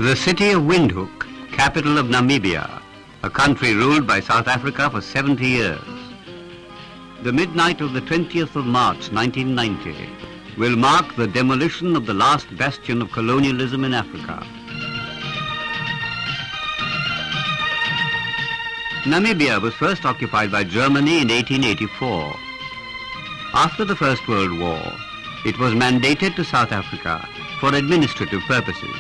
The city of Windhoek, capital of Namibia, a country ruled by South Africa for 70 years. The midnight of the 20th of March 1990 will mark the demolition of the last bastion of colonialism in Africa. Namibia was first occupied by Germany in 1884. After the First World War, it was mandated to South Africa for administrative purposes.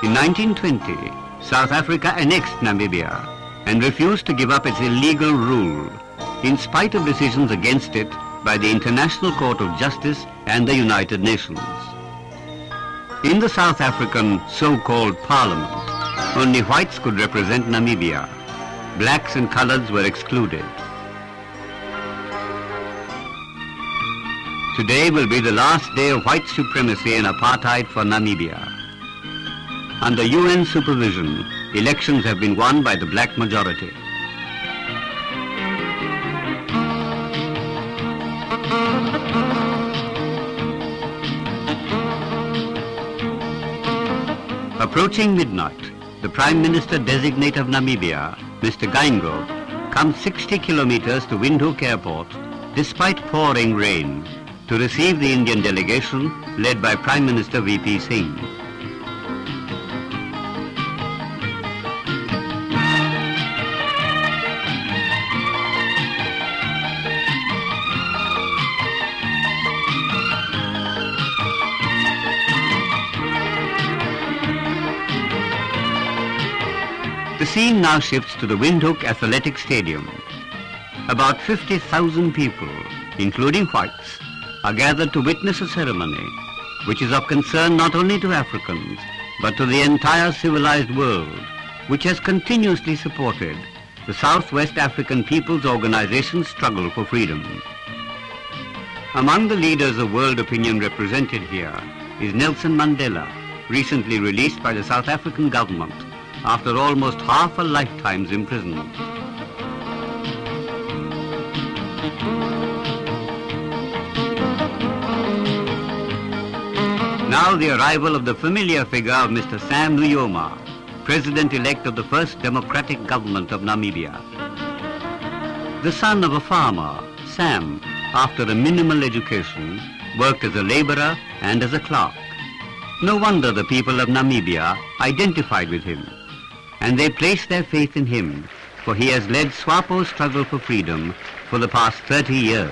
In 1920, South Africa annexed Namibia and refused to give up its illegal rule, in spite of decisions against it by the International Court of Justice and the United Nations. In the South African so-called Parliament, only whites could represent Namibia. Blacks and coloreds were excluded. Today will be the last day of white supremacy and apartheid for Namibia. Under UN supervision, elections have been won by the black majority. Approaching midnight, the Prime Minister designate of Namibia, Mr. Geingob, comes 60 kilometers to Windhoek Airport, despite pouring rain, to receive the Indian delegation led by Prime Minister V.P. Singh. The scene now shifts to the Windhoek Athletic Stadium. About 50,000 people, including whites, are gathered to witness a ceremony which is of concern not only to Africans, but to the entire civilized world, which has continuously supported the Southwest African People's Organization's struggle for freedom. Among the leaders of world opinion represented here is Nelson Mandela, recently released by the South African government after almost half a lifetime's imprisonment. Now the arrival of the familiar figure of Mr. Sam Nujoma, President-elect of the first democratic government of Namibia. The son of a farmer, Sam, after a minimal education, worked as a laborer and as a clerk. No wonder the people of Namibia identified with him, and they placed their faith in him, for he has led SWAPO's struggle for freedom for the past 30 years.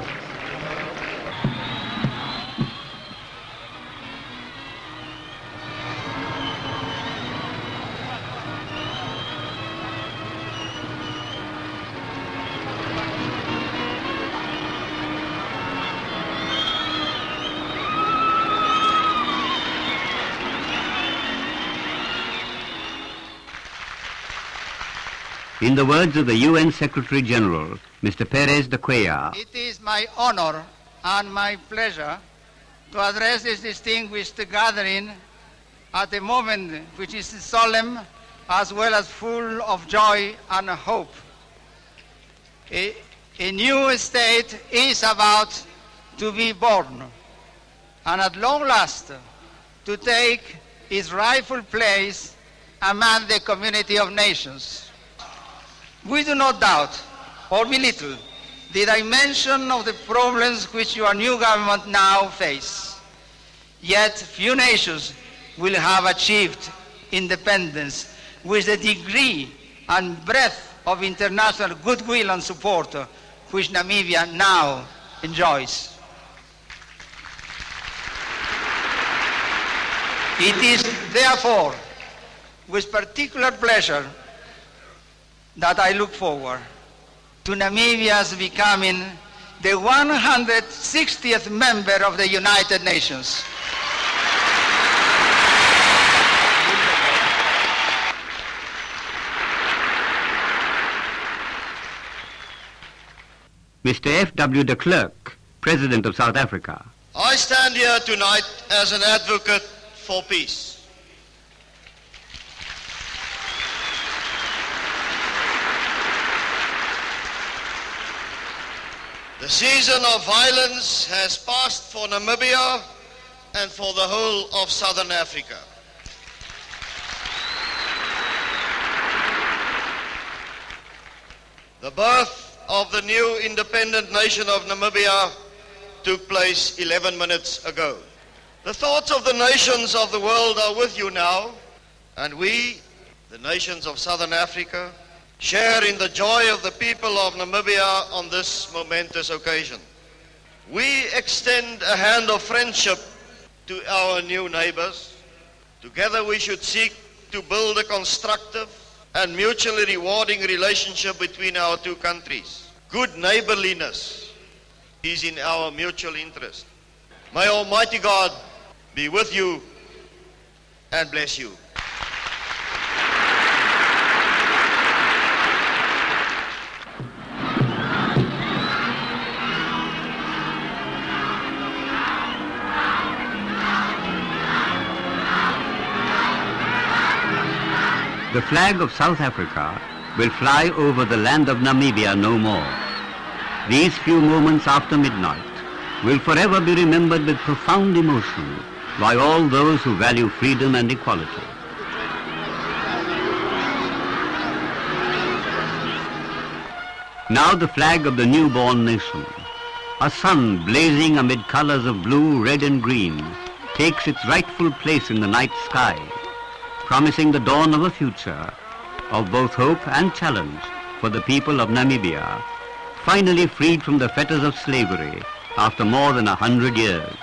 In the words of the UN Secretary General, Mr. Perez de Cuellar, it is my honor and my pleasure to address this distinguished gathering at a moment which is solemn as well as full of joy and hope. A new state is about to be born, and at long last to take its rightful place among the community of nations. We do not doubt or belittle the dimension of the problems which your new government now face. Yet few nations will have achieved independence with the degree and breadth of international goodwill and support which Namibia now enjoys. It is therefore with particular pleasure that I look forward to Namibia's becoming the 160th member of the United Nations. Mr. F.W. de Klerk, President of South Africa. I stand here tonight as an advocate for peace. The season of violence has passed for Namibia and for the whole of Southern Africa. The birth of the new independent nation of Namibia took place 11 minutes ago. The thoughts of the nations of the world are with you now, and we, the nations of Southern Africa, share in the joy of the people of Namibia on this momentous occasion. We extend a hand of friendship to our new neighbors. Together we should seek to build a constructive and mutually rewarding relationship between our two countries. Good neighborliness is in our mutual interest. May Almighty God be with you and bless you. The flag of South Africa will fly over the land of Namibia no more. These few moments after midnight will forever be remembered with profound emotion by all those who value freedom and equality. Now the flag of the newborn nation, a sun blazing amid colors of blue, red and green, takes its rightful place in the night sky, promising the dawn of a future of both hope and challenge for the people of Namibia, finally freed from the fetters of slavery after more than 100 years.